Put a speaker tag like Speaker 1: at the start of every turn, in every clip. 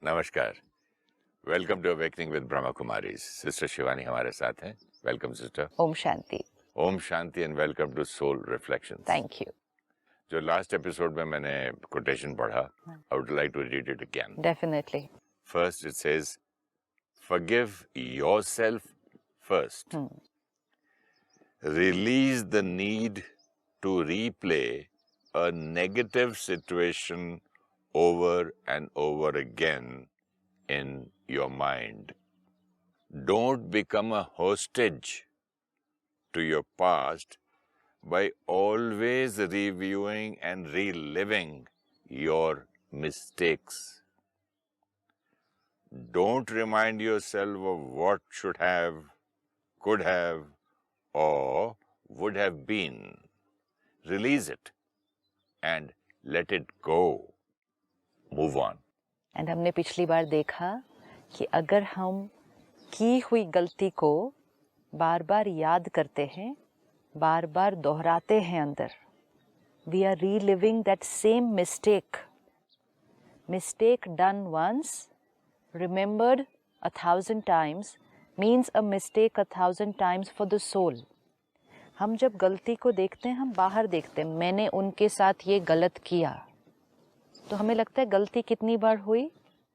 Speaker 1: नमस्कार। Welcome to awakening with Brahma Kumaris. Sister Shivani हमारे साथ हैं। Welcome sister.
Speaker 2: ओम शांति।
Speaker 1: ओम शांति and welcome to soul reflections.
Speaker 2: Thank you.
Speaker 1: जो लास्ट एपिसोड में मैंने कोटेशन पढ़ा, I would like to read it again.
Speaker 2: Definitely.
Speaker 1: First it says, forgive yourself first. Release the need to replay a negative situation over and over again in your mind. Don't become a hostage to your past by always reviewing and reliving your mistakes. Don't remind yourself of what should have, could have, or would have been. Release it and let it go. Move on.
Speaker 2: And हमने पिछली बार देखा कि अगर हम की हुई गलती को बार बार याद करते हैं, बार बार दोहराते हैं अंदर, we are reliving that same mistake done once remembered 1,000 times means a mistake 1,000 times for the soul. हम जब गलती को देखते हैं, हम बाहर देखते हैं, मैंने उनके साथ ये गलत किया, तो हमें लगता है गलती कितनी बार हुई?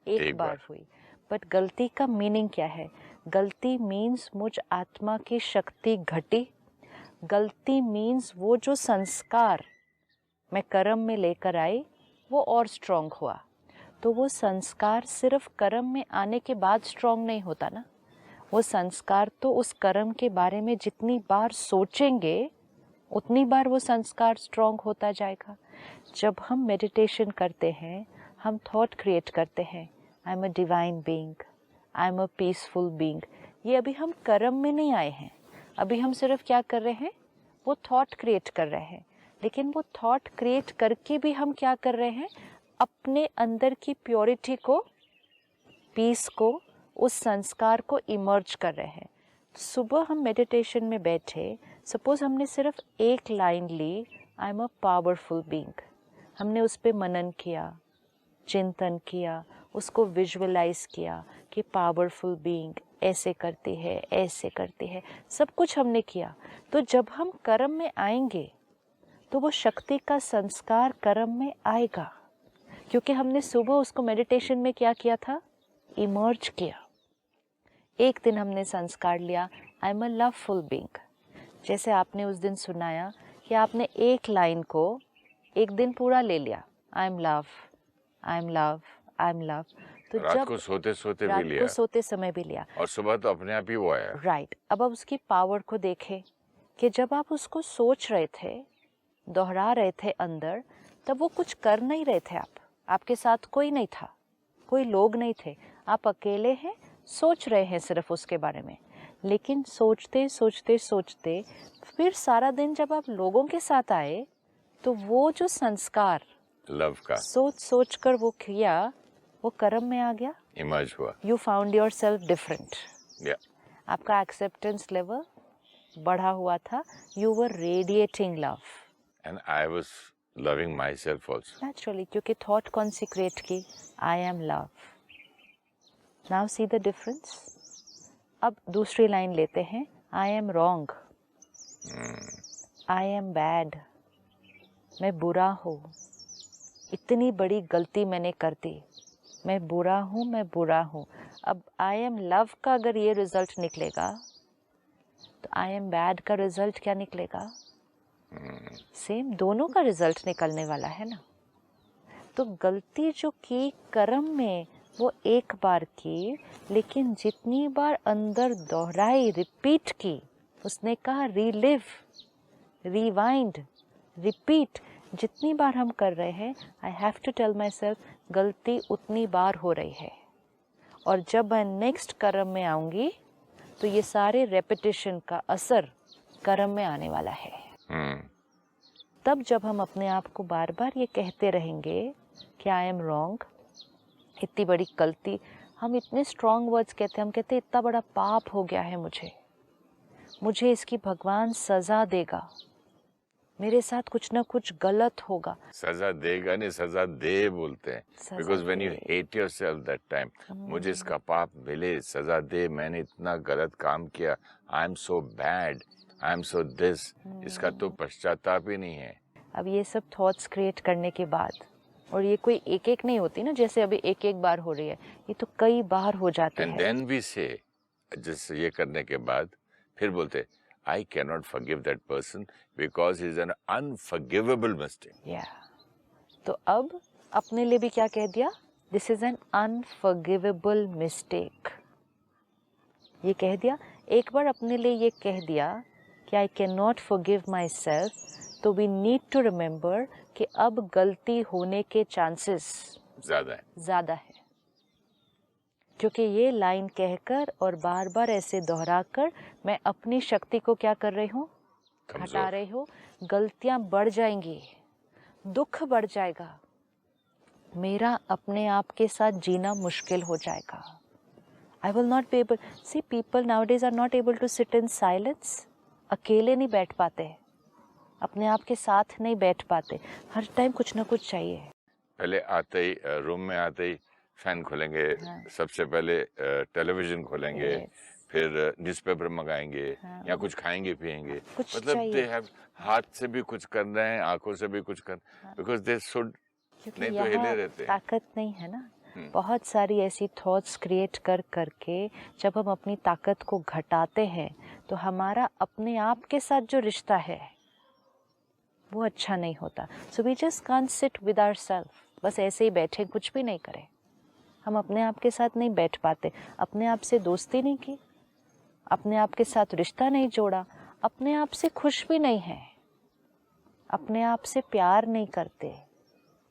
Speaker 2: एक बार हुई। बट गलती का मीनिंग क्या है? गलती मीन्स मुझ आत्मा की शक्ति घटी। गलती मीन्स वो जो संस्कार मैं कर्म में लेकर आई वो और स्ट्रॉन्ग हुआ। तो वो संस्कार सिर्फ कर्म में आने के बाद स्ट्रॉन्ग नहीं होता ना, वो संस्कार तो उस कर्म के बारे में जितनी बार सोचेंगे उतनी बार वो संस्कार स्ट्रॉन्ग होता जाएगा। जब हम मेडिटेशन करते हैं, हम थॉट क्रिएट करते हैं, आई am a divine being, I am a peaceful being. ये अभी हम कर्म में नहीं आए हैं, अभी हम सिर्फ क्या कर रहे हैं? वो थॉट क्रिएट कर रहे हैं। लेकिन वो थॉट क्रिएट करके भी हम क्या कर रहे हैं? अपने अंदर की प्योरिटी को, पीस को, उस संस्कार को इमर्ज कर रहे हैं। सुबह हम मेडिटेशन में बैठे, सपोज हमने सिर्फ एक लाइन ली, I am a powerful being, हमने उस पर मनन किया, चिंतन किया, उसको विजुअलाइज किया कि पावरफुल बीइंग ऐसे करती है, ऐसे करती है, सब कुछ हमने किया। तो जब हम कर्म में आएंगे तो वो शक्ति का संस्कार कर्म में आएगा, क्योंकि हमने सुबह उसको मेडिटेशन में क्या किया था? इमर्ज किया। एक दिन हमने संस्कार लिया, आई एम अ लवफुल बीइंग। जैसे आपने उस दिन सुनाया कि आपने एक लाइन को एक दिन पूरा ले लिया, I am love, I am love, I am love. तो
Speaker 1: रात
Speaker 2: जब
Speaker 1: को सोते
Speaker 2: रात
Speaker 1: भी लिया,
Speaker 2: को सोते समय भी लिया,
Speaker 1: और सुबह तो अपने आप ही वो आया।
Speaker 2: राइट। अब आप उसकी पावर को देखें कि जब आप उसको सोच रहे थे, दोहरा रहे थे अंदर, तब वो कुछ कर नहीं रहे थे। आपके साथ कोई नहीं था, कोई लोग नहीं थे, आप अकेले हैं, सोच रहे हैं सिर्फ उसके बारे में। लेकिन सोचते सोचते सोचते फिर सारा दिन जब आप लोगों के साथ आए, तो वो जो संस्कार
Speaker 1: लव का
Speaker 2: सोच सोच कर वो किया, वो कर्म में आ गया,
Speaker 1: इमर्ज हुआ।
Speaker 2: You found your self different. आपका एक्सेप्टेंस लेवल बढ़ा हुआ था, you were radiating love,
Speaker 1: and I was loving my self also
Speaker 2: naturally, क्योंकि थॉट कॉन्सिक्रेट की, I am love. Now see the difference. अब दूसरी लाइन लेते हैं, आई am wrong, I am bad, मैं बुरा हूँ, इतनी बड़ी गलती मैंने कर दी, मैं बुरा हूँ, मैं बुरा हूँ। अब आई एम लव का अगर ये रिजल्ट निकलेगा, तो आई एम बैड का रिजल्ट क्या निकलेगा? सेम, दोनों का रिजल्ट निकलने वाला है ना। तो गलती जो की कर्म में, वो एक बार की, लेकिन जितनी बार अंदर दोहराई, रिपीट की, उसने कहा रीलिव, रिवाइंड, रिपीट, जितनी बार हम कर रहे हैं, I have to tell myself, गलती उतनी बार हो रही है। और जब मैं नेक्स्ट कर्म में आऊंगी, तो ये सारे रेपिटेशन का असर कर्म में आने वाला है। तब जब हम अपने आप को बार बार ये कहते रहेंगे कि आई एम रॉन्ग, इतनी बड़ी गलती, हम इतने स्ट्रॉन्ग वर्ड्स कहते हैं, हम कहते हैं इतना बड़ा पाप हो गया है मुझे इसकी भगवान सज़ा देगा। मेरे साथ कुछ ना कुछ गलत होगा।
Speaker 1: सजा देगा नहीं, सजा दे बोलते हैं।
Speaker 2: सजा
Speaker 1: because when you
Speaker 2: they.
Speaker 1: Hate yourself that time, मुझे इसका पाप मिले, सजा दे, मैंने इतना गलत काम किया, I am so bad, I am so this, इसका तो पश्चाताप ही नहीं है।
Speaker 2: अब ये सब थॉट्स क्रिएट करने के बाद, और ये कोई एक एक नहीं होती ना, जैसे अभी एक एक बार हो रही है, ये तो कई बार हो जाते
Speaker 1: एंड
Speaker 2: हैं।
Speaker 1: देन वी से, जैसे ये करने के बाद फिर बोलते, I can not forgive that person because he is an unforgivable mistake.
Speaker 2: या तो अब अपने लिए भी क्या कह दिया, this is an unforgivable mistake. ये कह दिया, एक बार अपने लिए ये कह दिया कि I can not forgive my self, तो वी नीड टू रिमेंबर कि अब गलती होने के चांसेस ज़्यादा है। क्योंकि ये लाइन कहकर और बार बार ऐसे दोहराकर मैं अपनी शक्ति को क्या कर रही हूँ, घटा रही हूँ। गलतियाँ बढ़ जाएंगी, दुख बढ़ जाएगा, मेरा अपने आप के साथ जीना मुश्किल हो जाएगा। I will not be able, see people nowadays are not able to sit in silence, अकेले नहीं बैठ पाते, अपने आप के साथ नहीं बैठ पाते, हर टाइम कुछ ना कुछ चाहिए।
Speaker 1: पहले आते ही रूम में आते ही फैन खोलेंगे, सबसे पहले टेलीविजन खोलेंगे, फिर न्यूज़पेपर मंगाएंगे, या कुछ खाएंगे पिएंगे, मतलब दे हैव, हाथ से भी कुछ कर रहे हैं, आंखों से भी कुछ कर, बिकॉज दे शुड, नहीं तो हिले रहते हैं।
Speaker 2: ताकत नहीं है ना, बहुत सारी ऐसी थॉट्स क्रिएट कर करके जब हम अपनी ताकत को घटाते हैं तो हमारा अपने आप के साथ जो रिश्ता है वो अच्छा नहीं होता। So we just can't sit with ourselves, बस ऐसे ही बैठे कुछ भी नहीं करें। हम अपने आप के साथ नहीं बैठ पाते, अपने आप से दोस्ती नहीं की, अपने आप के साथ रिश्ता नहीं जोड़ा, अपने आप से खुश भी नहीं है, अपने आप से प्यार नहीं करते,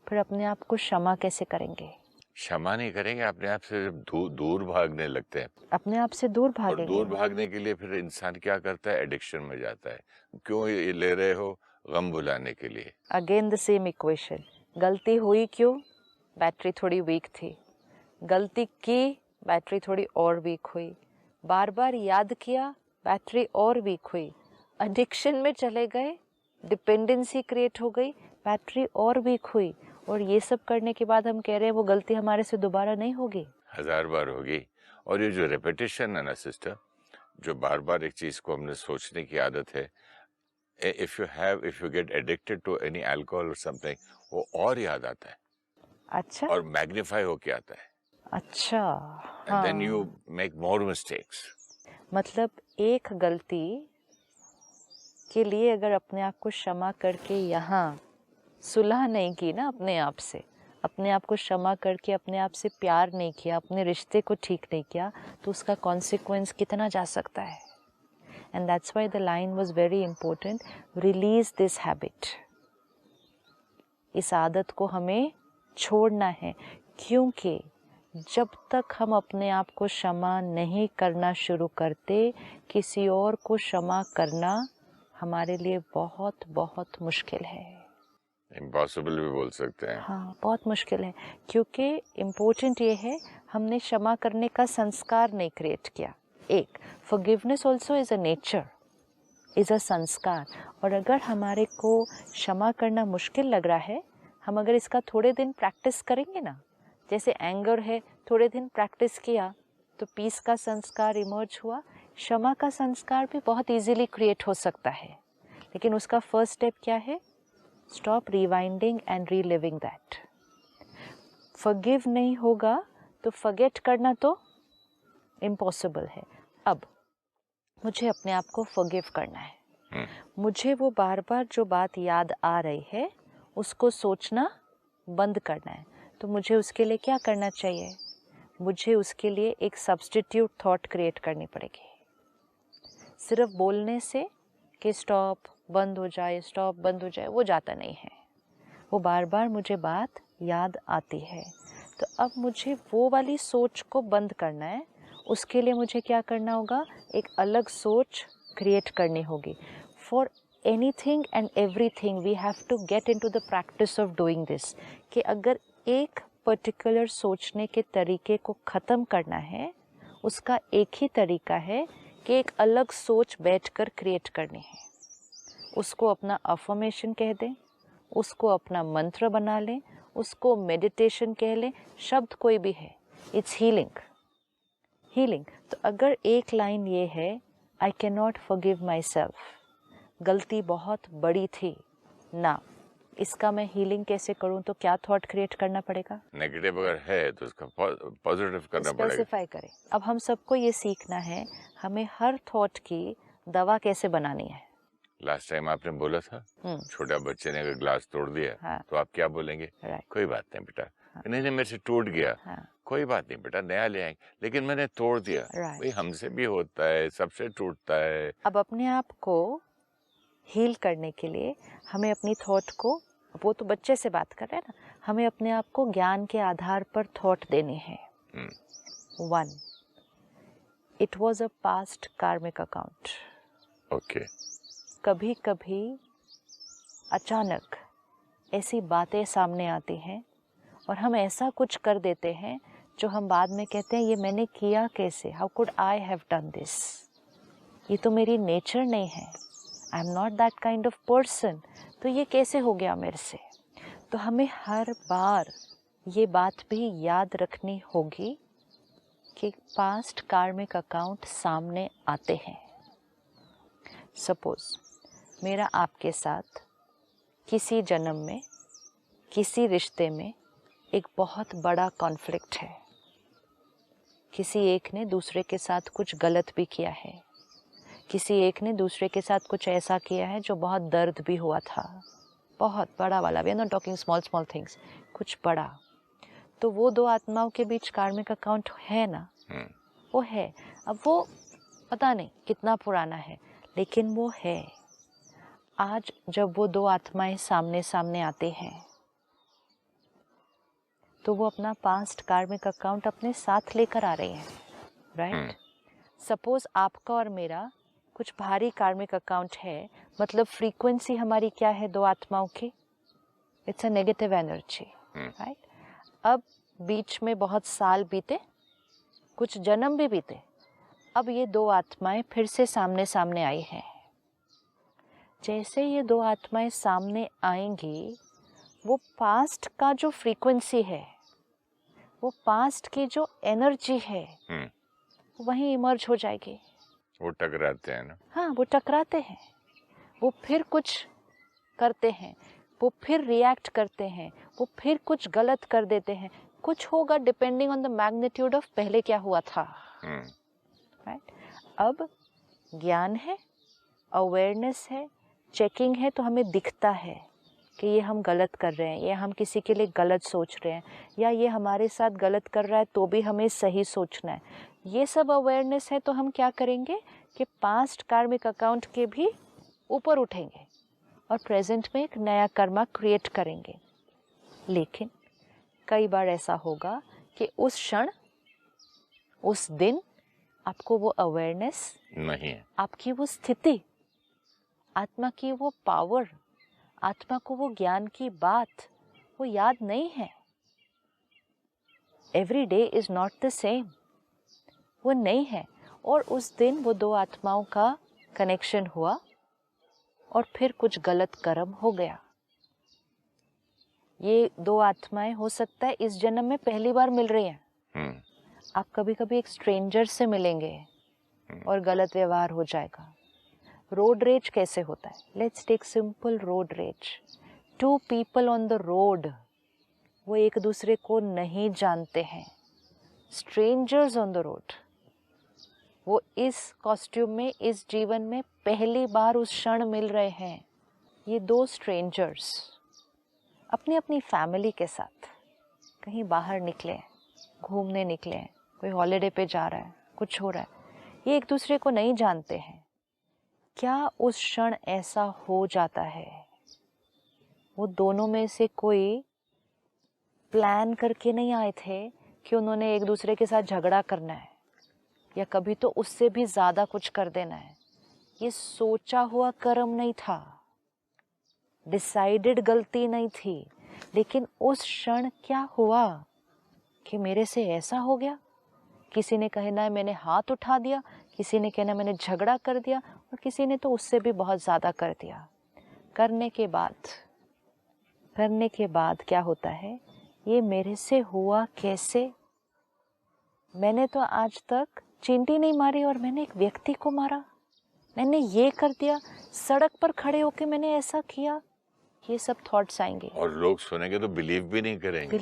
Speaker 2: फिर अपने आप को क्षमा कैसे करेंगे?
Speaker 1: क्षमा नहीं करेंगे, अपने आप से जब दूर भागने लगते हैं,
Speaker 2: अपने आप से दूर भागेंगे।
Speaker 1: और दूर भागने के लिए फिर इंसान क्या करता है, एडिक्शन में जाता है। क्यों ये ले रहे हो? गम भुलाने के लिए।
Speaker 2: अगेन द सेम इक्वेशन, गलती हुई क्यों? बैटरी थोड़ी वीक थी, गलती की, बैटरी थोड़ी और वीक हुई, बार बार याद किया, बैटरी और वीक हुई, एडिक्शन में चले गए, डिपेंडेंसी क्रिएट हो गई, बैटरी और वीक हुई, और ये सब करने के बाद हम कह रहे हैं वो गलती हमारे से दोबारा नहीं होगी,
Speaker 1: 1000 बार होगी। और ये जो रेपिटेशन है ना सिस्टर, जो बार बार एक चीज को हमने सोचने की आदत है, if you get addicted to any alcohol और समथिंग, वो और याद आता है।
Speaker 2: अच्छा,
Speaker 1: और मैग्नीफाई होके आता है।
Speaker 2: अच्छा,
Speaker 1: and then you make more mistakes.
Speaker 2: मतलब एक गलती के लिए अगर अपने आप को क्षमा करके यहाँ सुलह नहीं की ना अपने आप से, अपने आप को क्षमा करके अपने आप से प्यार नहीं किया, अपने रिश्ते को ठीक नहीं किया, तो उसका कॉन्सिक्वेंस कितना जा सकता है। And that's why the line was very important, release this habit. इस आदत को हमें छोड़ना है, क्योंकि जब तक हम अपने आप को क्षमा नहीं करना शुरू करते, किसी और को क्षमा करना हमारे लिए बहुत बहुत मुश्किल है।
Speaker 1: इम्पॉसिबल भी बोल सकते हैं।
Speaker 2: हाँ, बहुत मुश्किल है, क्योंकि इम्पोर्टेंट ये है हमने क्षमा करने का संस्कार नहीं क्रिएट किया। एक forgiveness also is a nature, is a संस्कार। और अगर हमारे को क्षमा करना मुश्किल लग रहा है, हम अगर इसका थोड़े दिन प्रैक्टिस करेंगे ना, जैसे एंगर है, थोड़े दिन प्रैक्टिस किया तो पीस का संस्कार इमर्ज हुआ, क्षमा का संस्कार भी बहुत इजीली क्रिएट हो सकता है। लेकिन उसका फर्स्ट स्टेप क्या है? Stop rewinding and reliving that. Forgive नहीं होगा तो फॉरगेट करना तो इम्पॉसिबल है। अब मुझे अपने आप को फॉरगिव करना है, मुझे वो बार बार जो बात याद आ रही है उसको सोचना बंद करना है। तो मुझे उसके लिए क्या करना चाहिए? मुझे उसके लिए एक सब्स्टिट्यूट थॉट क्रिएट करनी पड़ेगी। सिर्फ बोलने से कि स्टॉप बंद हो जाए, स्टॉप बंद हो जाए, वो जाता नहीं है, वो बार बार मुझे बात याद आती है। तो अब मुझे वो वाली सोच को बंद करना है। उसके लिए मुझे क्या करना होगा? एक अलग सोच क्रिएट करनी होगी। For anything and everything we have to get into the practice of doing this, कि अगर एक पर्टिकुलर सोचने के तरीके को ख़त्म करना है, उसका एक ही तरीका है कि एक अलग सोच बैठकर क्रिएट करनी है। उसको अपना अफर्मेशन कह दें, उसको अपना मंत्र बना लें, उसको मेडिटेशन कह लें, शब्द कोई भी है, इट्स हीलिंग। हीलिंग। तो अगर एक लाइन ये है, I can not forgive my self, गलती बहुत बड़ी थी ना, इसका मैं हीलिंग कैसे करूं, तो क्या थॉट क्रिएट करना पड़ेगा?
Speaker 1: नेगेटिव अगर है तो उसका पॉजिटिव करना पड़ेगा।
Speaker 2: स्पेसिफाई करें। अब हम सबको ये सीखना है, हमें हर थॉट की दवा कैसे बनानी है।
Speaker 1: लास्ट टाइम आपने बोला था छोटा बच्चे ने अगर ग्लास तोड़ दिया
Speaker 2: हाँ।
Speaker 1: तो आप क्या बोलेंगे?
Speaker 2: Right.
Speaker 1: कोई बात नहीं बेटा।
Speaker 2: हाँ।
Speaker 1: नहीं नहीं, मेरे से टूट गया।
Speaker 2: हाँ।
Speaker 1: कोई बात नहीं बेटा, नया ले आएंगे, लेकिन मैंने तोड़ दिया।
Speaker 2: Right.
Speaker 1: भाई हमसे भी होता है, सबसे टूटता है।
Speaker 2: अब अपने आप को हील करने के लिए हमें अपनी थॉट को, वो तो बच्चे से बात कर रहे हैं ना, हमें अपने आप को ज्ञान के आधार पर थॉट देनी है। 1, it was a past karmic account.
Speaker 1: Okay.
Speaker 2: कभी कभी अचानक ऐसी बातें सामने आती हैं और हम ऐसा कुछ कर देते हैं जो हम बाद में कहते हैं ये मैंने किया कैसे, how could I have done this, ये तो मेरी नेचर नहीं है, I am not that kind of person, तो ये कैसे हो गया मेरे से। तो हमें हर बार ये बात भी याद रखनी होगी कि पास्ट कार्मिक अकाउंट सामने आते हैं। सपोज मेरा आपके साथ किसी जन्म में किसी रिश्ते में एक बहुत बड़ा कॉन्फ्लिक्ट है, किसी एक ने दूसरे के साथ कुछ गलत भी किया है, किसी एक ने दूसरे के साथ कुछ ऐसा किया है जो बहुत दर्द भी हुआ था, बहुत बड़ा वाला, we are not talking small small things, कुछ बड़ा। तो वो दो आत्माओं के बीच कार्मिक अकाउंट है ना, वो है। अब वो पता नहीं कितना पुराना है, लेकिन वो है। आज जब वो दो आत्माएं सामने सामने आते हैं तो वो अपना पास्ट कार्मिक अकाउंट अपने साथ लेकर आ रहे हैं, राइट? सपोज आपका और मेरा कुछ भारी कार्मिक अकाउंट है, मतलब फ्रीक्वेंसी हमारी क्या है दो आत्माओं की, it's a negative energy, right? अब बीच में बहुत साल बीते, कुछ जन्म भी बीते, अब ये दो आत्माएं फिर से सामने सामने आई हैं। जैसे ये दो आत्माएं सामने आएंगी, वो पास्ट का जो फ्रीक्वेंसी है, वो पास्ट की जो एनर्जी है, वहीं इमर्ज हो जाएगी।
Speaker 1: वो टकराते हैं ना?
Speaker 2: हाँ, वो टकराते हैं, वो फिर कुछ करते हैं, वो फिर रिएक्ट करते हैं, वो फिर कुछ गलत कर देते हैं, कुछ होगा depending on the magnitude of पहले क्या हुआ था, राइट? अब ज्ञान है, अवेयरनेस है, चेकिंग है, तो हमें दिखता है कि ये हम गलत कर रहे हैं, या हम किसी के लिए गलत सोच रहे हैं, या ये हमारे साथ गलत कर रहा है तो भी हमें सही सोचना है। ये सब अवेयरनेस है, तो हम क्या करेंगे कि पास्ट कार्मिक अकाउंट के भी ऊपर उठेंगे और प्रेजेंट में एक नया कर्मा क्रिएट करेंगे। लेकिन कई बार ऐसा होगा कि उस क्षण, उस दिन आपको वो अवेयरनेस
Speaker 1: नहीं है,
Speaker 2: आपकी वो स्थिति, आत्मा की वो पावर, आत्मा को वो ज्ञान की बात वो याद नहीं है। Every day is not the same, वो नहीं है। और उस दिन वो दो आत्माओं का कनेक्शन हुआ और फिर कुछ गलत कर्म हो गया। ये दो आत्माएं हो सकता है इस जन्म में पहली बार मिल रही हैं। आप कभी कभी एक स्ट्रेंजर से मिलेंगे और गलत व्यवहार हो जाएगा। रोड रेज कैसे होता है? Let's take simple road rage. 2 people on the road, वो एक दूसरे को नहीं जानते हैं, स्ट्रेंजर्स ऑन द रोड, वो इस कॉस्ट्यूम में, इस जीवन में पहली बार उस क्षण मिल रहे हैं। ये दो स्ट्रेंजर्स अपनी अपनी फैमिली के साथ कहीं बाहर निकले हैं, घूमने निकले हैं, कोई हॉलिडे पे जा रहा है, कुछ हो रहा है, ये एक दूसरे को नहीं जानते हैं। क्या उस क्षण ऐसा हो जाता है? वो दोनों में से कोई प्लान करके नहीं आए थे कि उन्होंने एक दूसरे के साथ झगड़ा करना है या कभी तो उससे भी ज़्यादा कुछ कर देना है। ये सोचा हुआ कर्म नहीं था, डिसाइडेड गलती नहीं थी, लेकिन उस क्षण क्या हुआ कि मेरे से ऐसा हो गया। किसी ने कहना है मैंने हाथ उठा दिया, किसी ने कहना मैंने झगड़ा कर दिया, और किसी ने तो उससे भी बहुत ज़्यादा कर दिया। करने के बाद क्या होता है, ये मेरे से हुआ कैसे? मैंने तो आज तक चींटी नहीं मारी और मैंने एक व्यक्ति को मारा, मैंने ये कर दिया, सड़क पर खड़े होके मैंने ऐसा किया। ये सब थॉट्स आएंगे
Speaker 1: और लोग सुनेंगे तो बिलीव भी नहीं करेंगे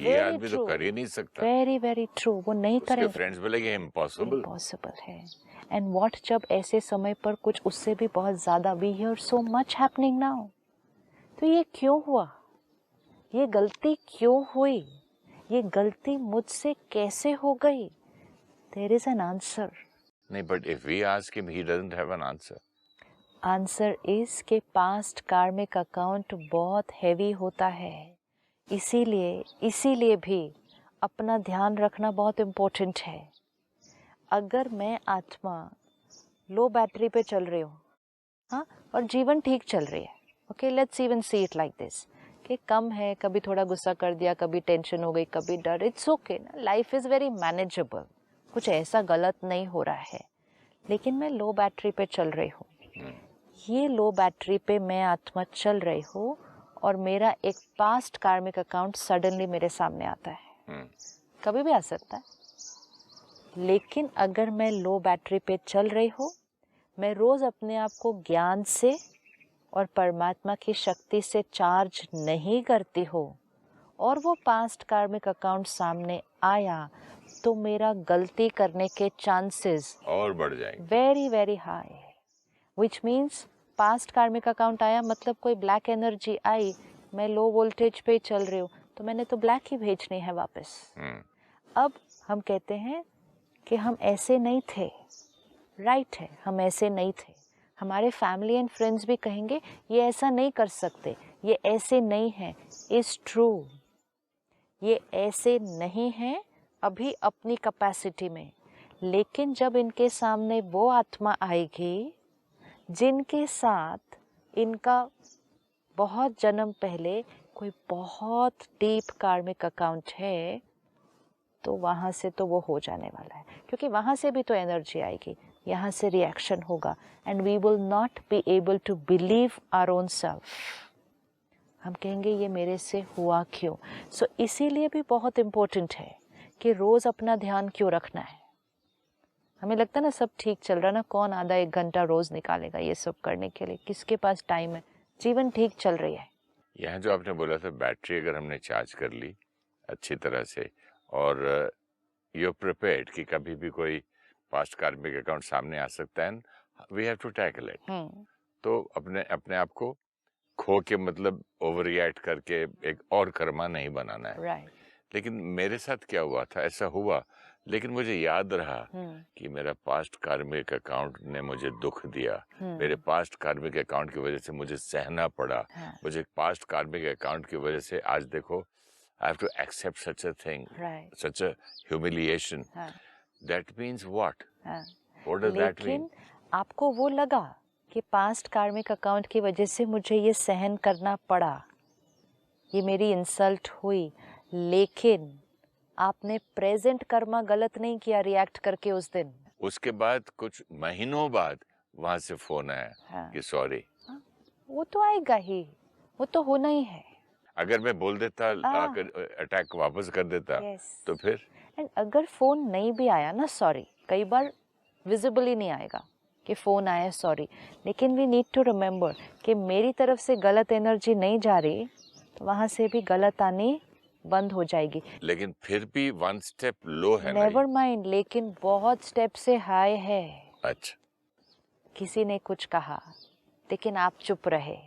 Speaker 2: ये
Speaker 1: आदमी तो कर ही नहीं सकता।
Speaker 2: वेरी ट्रू, वो नहीं करेंगे।
Speaker 1: फ्रेंड्स बोलेंगे इम्पॉसिबल
Speaker 2: है। एंड व्हाट, जब ऐसे समय पर कुछ उससे भी बहुत ज्यादा, we hear so much happening now, तो ये क्यों हुआ, ये गलती क्यों हुई, ये गलती मुझसे कैसे हो गई? There is an answer.
Speaker 1: नहीं, but if we ask him he doesn't have an answer.
Speaker 2: Answer is के पास्ट कार्मिक अकाउंट बहुत हैवी होता है, इसीलिए भी अपना ध्यान रखना बहुत इम्पोर्टेंट है। अगर मैं आत्मा लो बैटरी पे चल रही हूँ, हाँ, और जीवन ठीक चल रही है, okay, let's even see it like this, कि कम है, कभी थोड़ा गुस्सा कर दिया, कभी टेंशन हो गई, कभी डर, इट्स ओके ना, लाइफ इज़ वेरी मैनेजेबल, कुछ ऐसा गलत नहीं हो रहा है, लेकिन मैं लो बैटरी पे चल रही हूँ। ये लो बैटरी पे मैं आत्मा चल रही हूँ और मेरा एक पास्ट कार्मिक अकाउंट सडनली मेरे सामने आता है, कभी भी आ सकता है। लेकिन अगर मैं लो बैटरी पे चल रही हूँ, मैं रोज अपने आप को ज्ञान से और परमात्मा की शक्ति से चार्ज नहीं करती हूँ और वो पास्ट कार्मिक अकाउंट सामने आया, तो मेरा गलती करने के चांसेस
Speaker 1: और बढ़ जाएंगे,
Speaker 2: very high. Which means past karmic account आया मतलब कोई ब्लैक एनर्जी आई, मैं लो वोल्टेज पे चल रही हूँ, तो मैंने तो ब्लैक ही भेजनी है वापस। अब हम कहते हैं कि हम ऐसे नहीं थे, राइट है, हम ऐसे नहीं थे। हमारे फैमिली एंड फ्रेंड्स भी कहेंगे ये ऐसा नहीं कर सकते, ये ऐसे नहीं है, इज ट्रू, ये ऐसे नहीं है अभी अपनी कैपेसिटी में। लेकिन जब इनके सामने वो आत्मा आएगी जिनके साथ इनका बहुत जन्म पहले कोई बहुत डीप कार्मिक अकाउंट है, तो वहाँ से तो वो हो जाने वाला है, क्योंकि वहाँ से भी तो एनर्जी आएगी, यहाँ से रिएक्शन होगा, and we will not be able to believe our own self. हम कहेंगे ये मेरे से हुआ क्यों? सो इसीलिए भी बहुत इम्पोर्टेंट है कि रोज़ अपना ध्यान क्यों रखना है। हमें लगता है ना सब ठीक चल रहा है ना, कौन आधा एक घंटा रोज़ निकालेगा ये सब करने के लिए, किसके पास टाइम है, जीवन ठीक चल रही है।
Speaker 1: यहाँ जो आपने बोला था, बैटरी अगर हमने चार्ज कर ली अच्छी तरह से और यू प्रिपेयर्ड कि कभी भी कोई पास्ट कार्मिक अकाउंट सामने आ सकता है, we have to tackle it, तो अपने आप को खो के मतलब ओवर रिएक्ट करके एक और कर्मा नहीं बनाना है।
Speaker 2: right.
Speaker 1: लेकिन मेरे साथ क्या हुआ था, ऐसा हुआ, लेकिन मुझे याद रहा कि मेरा पास्ट कार्मिक अकाउंट ने मुझे दुख दिया, मेरे पास्ट कार्मिक अकाउंट की वजह से मुझे सहना पड़ा, मुझे पास्ट कार्मिक अकाउंट की वजह से आज देखो I have to accept such a thing,
Speaker 2: right.
Speaker 1: such a humiliation. That means what? What does that mean?
Speaker 2: लेकिन आपको वो लगा कि पास्ट कार्मिक अकाउंट की वजह से मुझे ये सहन करना पड़ा, ये मेरी इंसल्ट हुई, लेकिन आपने प्रेजेंट कर्मा गलत नहीं किया रिएक्ट करके उस दिन।
Speaker 1: उसके बाद कुछ महीनों बाद वहां से फोन आया कि सॉरी।
Speaker 2: वो तो आएगा ही, वो तो होना ही है।
Speaker 1: अगर मैं बोल देता, आकर अटैक वापस कर देता, तो फिर
Speaker 2: एंड अगर फोन नहीं भी आया ना, सॉरी कई बार विजिबली नहीं आएगा कि फोन आया सॉरी, लेकिन वी नीड टू रिमेम्बर कि मेरी तरफ से गलत एनर्जी नहीं जा रही, तो वहां से भी गलत आनी बंद हो जाएगी।
Speaker 1: लेकिन फिर भी वन स्टेप लो है,
Speaker 2: नेवर माइंड, लेकिन बहुत स्टेप से हाई है।
Speaker 1: अच्छा,
Speaker 2: किसी ने कुछ कहा लेकिन आप चुप रहे,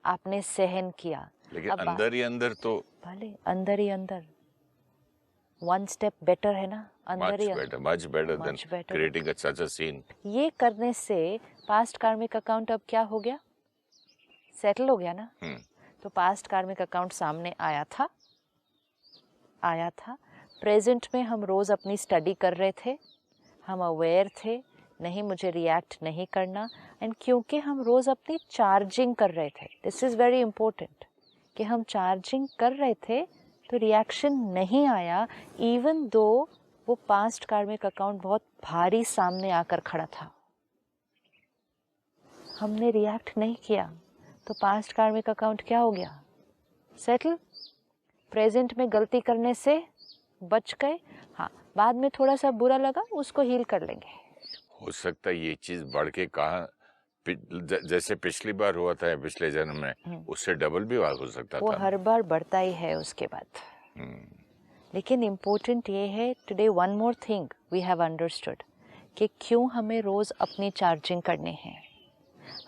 Speaker 2: आपने सहन किया,
Speaker 1: लेकिन अंदर ही अंदर तो
Speaker 2: भले अंदर ही अंदर वन स्टेप बेटर है ना, अंदर ही
Speaker 1: much better than creating such a scene.
Speaker 2: ये करने से पास्ट कार्मिक अकाउंट अब क्या हो गया, सेटल हो गया ना। तो पास्ट कार्मिक अकाउंट सामने आया था, प्रेजेंट में हम रोज अपनी स्टडी कर रहे थे, हम अवेयर थे, नहीं मुझे रिएक्ट नहीं करना, एंड क्योंकि हम रोज अपनी चार्जिंग कर रहे थे, दिस इज वेरी इंपॉर्टेंट कि हम चार्जिंग कर रहे थे, तो रिएक्शन नहीं आया, इवन दो वो पास्ट कार्मिक अकाउंट बहुत भारी सामने आकर खड़ा था। हमने रिएक्ट नहीं किया तो पास्ट कार्मिक अकाउंट क्या हो गया? सेटल। प्रेजेंट में गलती करने से बच गए, हाँ बाद में थोड़ा सा बुरा लगा उसको हील कर लेंगे।
Speaker 1: हो सकता है ये चीज बढ़ के कहा जैसे पिछली बार हुआ था पिछले जन्म में, उससे डबल भी हो सकता
Speaker 2: वो
Speaker 1: था।
Speaker 2: हर बार बढ़ता ही है उसके बाद। लेकिन इम्पोर्टेंट ये है, today one more thing we have understood कि क्यों हमें रोज़ अपनी चार्जिंग करनी है।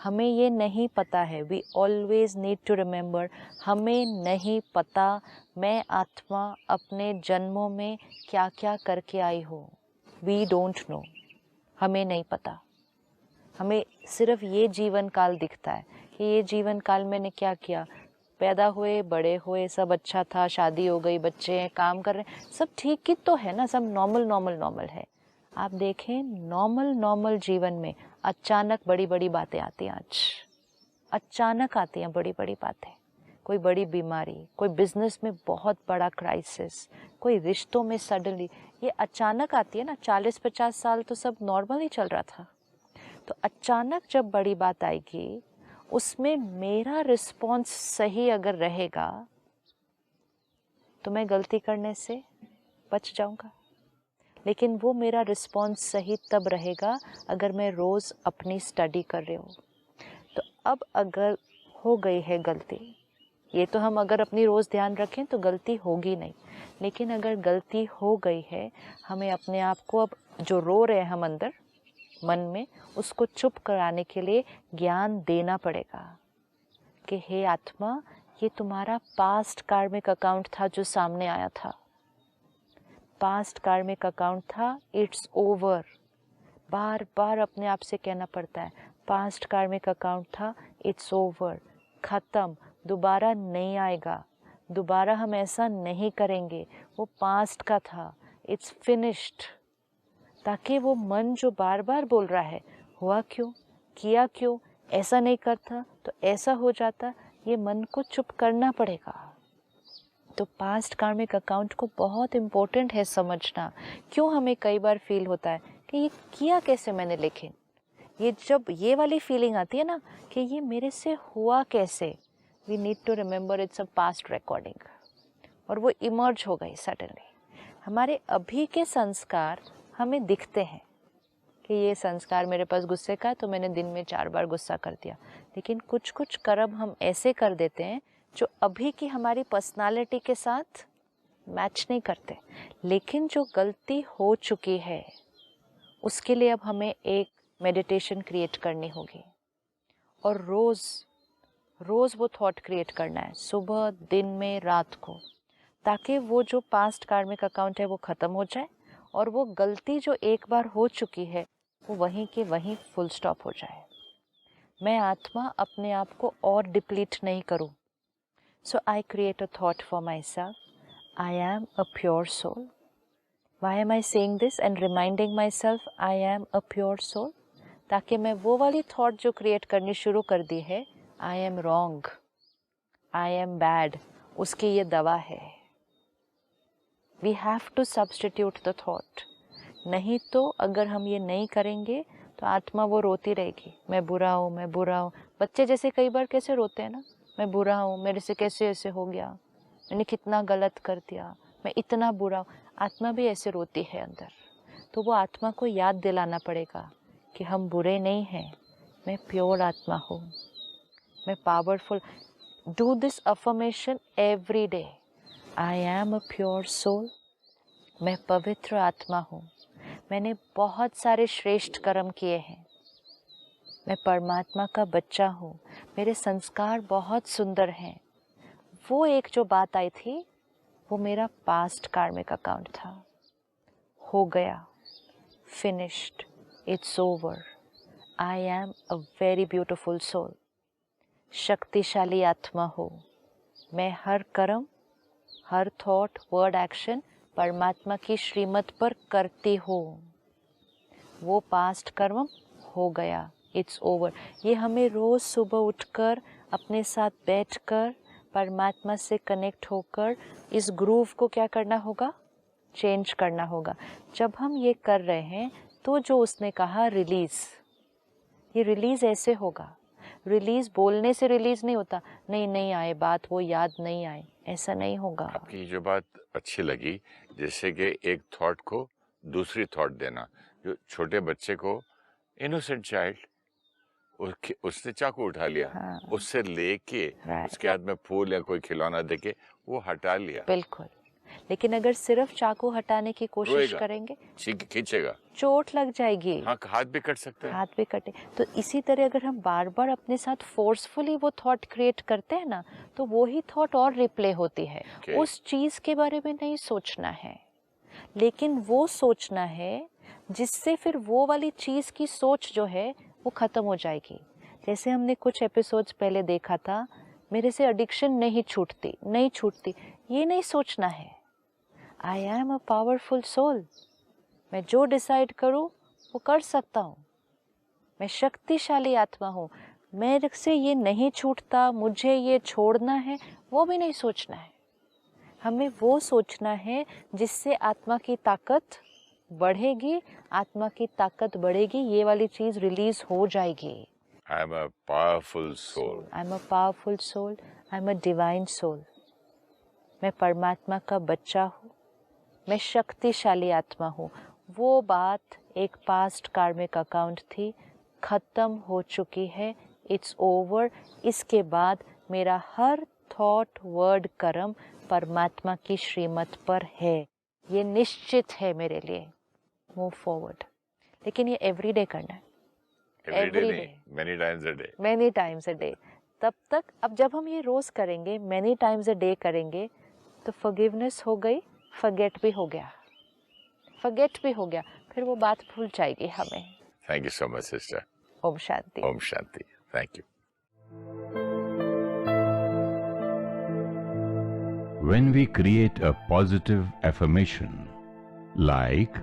Speaker 2: हमें ये नहीं पता है, we always need to remember, हमें नहीं पता मैं आत्मा अपने जन्मों में क्या क्या करके आई हूँ। वी डोंट नो, हमें नहीं पता। हमें सिर्फ ये जीवन काल दिखता है कि ये जीवन काल मैंने क्या किया, पैदा हुए, बड़े हुए, सब अच्छा था, शादी हो गई, बच्चे हैं, काम कर रहे हैं, सब ठीक ही तो है ना, सब नॉर्मल नॉर्मल नॉर्मल है। आप देखें नॉर्मल नॉर्मल जीवन में अचानक बड़ी बड़ी बातें आती हैं। आज अचानक आती हैं बड़ी बड़ी बातें, कोई बड़ी बीमारी, कोई बिजनेस में बहुत बड़ा क्राइसिस, कोई रिश्तों में सडनली, ये अचानक आती है ना। 40-50 साल तो सब नॉर्मल ही चल रहा था, तो अचानक जब बड़ी बात आएगी उसमें मेरा रिस्पॉन्स सही अगर रहेगा तो मैं गलती करने से बच जाऊंगा। लेकिन वो मेरा रिस्पॉन्स सही तब रहेगा अगर मैं रोज़ अपनी स्टडी कर रही हूँ। तो अब अगर हो गई है गलती, ये तो हम अगर अपनी रोज़ ध्यान रखें तो गलती होगी नहीं, लेकिन अगर गलती हो गई है, हमें अपने आप को अब जो रो रहे हैं हम अंदर मन में, उसको चुप कराने के लिए ज्ञान देना पड़ेगा कि हे आत्मा, ये तुम्हारा पास्ट कार्मिक अकाउंट था जो सामने आया था, पास्ट कार्मिक अकाउंट था, इट्स ओवर। बार बार अपने आप से कहना पड़ता है, पास्ट कार्मिक अकाउंट था, इट्स ओवर, ख़त्म, दोबारा नहीं आएगा, दोबारा हम ऐसा नहीं करेंगे, वो पास्ट का था, इट्स फिनिश्ड। ताकि वो मन जो बार बार बोल रहा है, हुआ क्यों, किया क्यों, ऐसा नहीं करता तो ऐसा हो जाता, ये मन को चुप करना पड़ेगा। तो पास्ट कार्मिक अकाउंट को बहुत इम्पोर्टेंट है समझना। क्यों हमें कई बार फील होता है कि ये किया कैसे मैंने, लेकिन ये जब ये वाली फीलिंग आती है ना कि ये मेरे से हुआ कैसे, we need to remember it's a past recording, और वो इमर्ज हो गई सडनली। हमारे अभी के संस्कार हमें दिखते हैं कि ये संस्कार मेरे पास गुस्से का है तो मैंने दिन में 4 बार गुस्सा कर दिया, लेकिन कुछ कुछ कर्म हम ऐसे कर देते हैं जो अभी की हमारी पर्सनालिटी के साथ मैच नहीं करते। लेकिन जो गलती हो चुकी है उसके लिए अब हमें एक मेडिटेशन क्रिएट करनी होगी, और रोज़ रोज़ वो थॉट क्रिएट करना है, सुबह, दिन में, रात को, ताकि वो जो पास्ट कार्मिक अकाउंट है वो ख़त्म हो जाए और वो गलती जो एक बार हो चुकी है वो वहीं के वहीं फुल स्टॉप हो जाए। मैं आत्मा अपने आप को और डिप्लीट नहीं करूं। So I create a thought for myself, I am a pure soul. Why am I saying this and reminding myself I am a pure soul? ताकि मैं वो वाली थॉट जो क्रिएट करनी शुरू कर दी है, I am wrong, I am bad, उसकी ये दवा है। We have to substitute the thought. नहीं तो अगर हम ये नहीं करेंगे तो आत्मा वो रोती रहेगी, मैं बुरा हूँ, मैं बुरा हूँ। बच्चे जैसे कई बार कैसे रोते हैं ना, मैं बुरा हूँ, मेरे से कैसे ऐसे हो गया, मैंने कितना गलत कर दिया, मैं इतना बुरा हूँ। आत्मा भी ऐसे रोती है अंदर। तो वो आत्मा को याद दिलाना पड़ेगा कि हम बुरे नहीं हैं, मैं प्योर आत्मा हूँ, मैं powerful. Do this affirmation every day, I am a pure soul, मैं पवित्र आत्मा हूँ, मैंने बहुत सारे श्रेष्ठ कर्म किए हैं, मैं परमात्मा का बच्चा हूँ, मेरे संस्कार बहुत सुंदर हैं। वो एक जो बात आई थी वो मेरा पास्ट कार्मिक अकाउंट था, हो गया, finished, it's over, I am a very beautiful soul, शक्तिशाली आत्मा हो, मैं हर कर्म, हर थॉट, वर्ड, एक्शन परमात्मा की श्रीमत पर करती हूँ। वो पास्ट कर्म हो गया, इट्स ओवर। ये हमें रोज़ सुबह उठकर अपने साथ बैठकर परमात्मा से कनेक्ट होकर इस ग्रूव को क्या करना होगा, चेंज करना होगा। जब हम ये कर रहे हैं तो जो उसने कहा रिलीज़, ये रिलीज़ ऐसे होगा रिलीज बोलने से रिलीज नहीं होता, नहीं आए बात, वो याद नहीं आए, ऐसा नहीं होगा।
Speaker 1: आपकी जो बात अच्छी लगी, जैसे कि एक थॉट को दूसरी थॉट देना। जो छोटे बच्चे को, इनोसेंट चाइल्ड, उसने चाकू उठा लिया,
Speaker 2: हाँ।
Speaker 1: उससे लेके
Speaker 2: Right.
Speaker 1: उसके हाथ में फूल या कोई खिलौना देके वो हटा लिया,
Speaker 2: बिल्कुल। लेकिन अगर सिर्फ चाकू हटाने की कोशिश
Speaker 1: रोएगा,
Speaker 2: करेंगे,
Speaker 1: खींचेगा,
Speaker 2: चोट लग जाएगी,
Speaker 1: हाँ, हाथ भी कट सकते हैं।
Speaker 2: हाथ भी कटे। तो इसी तरह अगर हम बार बार अपने साथ फोर्सफुली वो थॉट क्रिएट करते हैं ना, तो वो ही थॉट और रिप्ले होती है।
Speaker 1: Okay.
Speaker 2: उस चीज के बारे में नहीं सोचना है, लेकिन वो सोचना है जिससे फिर वो वाली चीज की सोच जो है वो खत्म हो जाएगी। जैसे हमने कुछ एपिसोड्स पहले देखा था, मेरे से एडिक्शन नहीं छूटती, ये नहीं सोचना है। I am a powerful soul, मैं जो डिसाइड करूं वो कर सकता हूँ, मैं शक्तिशाली आत्मा हूँ, मेरे से ये नहीं छूटता, मुझे ये छोड़ना है, वो भी नहीं सोचना है। हमें वो सोचना है जिससे आत्मा की ताकत बढ़ेगी, आत्मा की ताकत बढ़ेगी, ये वाली चीज रिलीज हो जाएगी।
Speaker 1: I am a powerful soul,
Speaker 2: I am a powerful soul, I am a divine soul, मैं परमात्मा का बच्चा हूँ, मैं शक्तिशाली आत्मा हूँ। वो बात एक पास्ट कार्मिक अकाउंट थी, खत्म हो चुकी है, इट्स ओवर। इसके बाद मेरा हर थॉट, वर्ड, कर्म परमात्मा की श्रीमत पर है, ये निश्चित है मेरे लिए। Move forward. लेकिन ये एवरीडे करना है,
Speaker 1: every day, many times a day,
Speaker 2: many times a day. तब तक, अब जब हम ये रोज करेंगे, मैनी टाइम्स अ डे करेंगे, तो फॉरगिवनेस हो गई, फॉरगेट भी हो गया, फिर वो बात भूल जाएगी हमें।
Speaker 1: Thank you so much sister.
Speaker 2: ओम शांति।
Speaker 1: ओम शांति। Thank you.
Speaker 3: When we create a positive affirmation like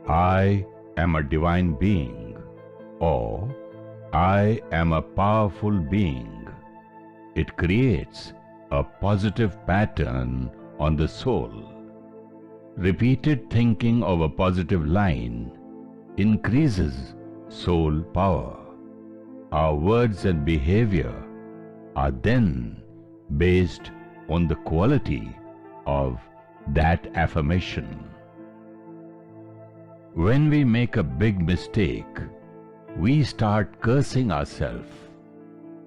Speaker 3: I am a divine being or I am a powerful being, it creates a positive pattern on the soul. Repeated thinking of a positive line increases soul power. Our words and behavior are then based on the quality of that affirmation. When we make a big mistake, we start cursing ourselves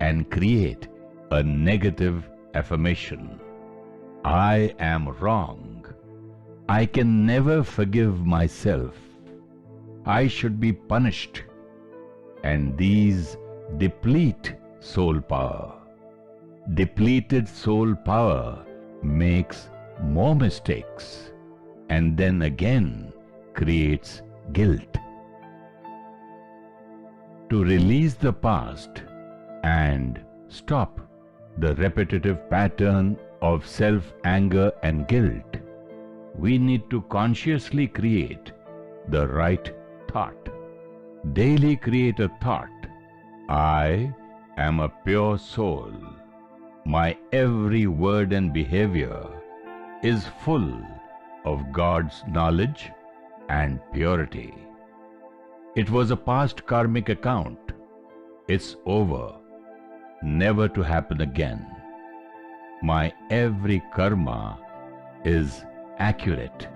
Speaker 3: and create a negative affirmation. I am wrong. I can never forgive myself. I should be punished. And these deplete soul power. Depleted soul power makes more mistakes and then again creates guilt. To release the past and stop the repetitive pattern of self-anger and guilt, we need to consciously create the right thought. Daily create a thought. I am a pure soul. My every word and behavior is full of God's knowledge and purity. It was a past karmic account. It's over, never to happen again. My every karma is accurate.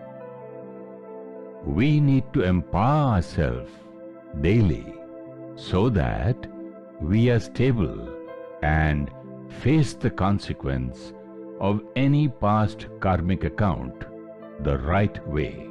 Speaker 3: We need to empower ourselves daily so that we are stable and face the consequence of any past karmic account the right way.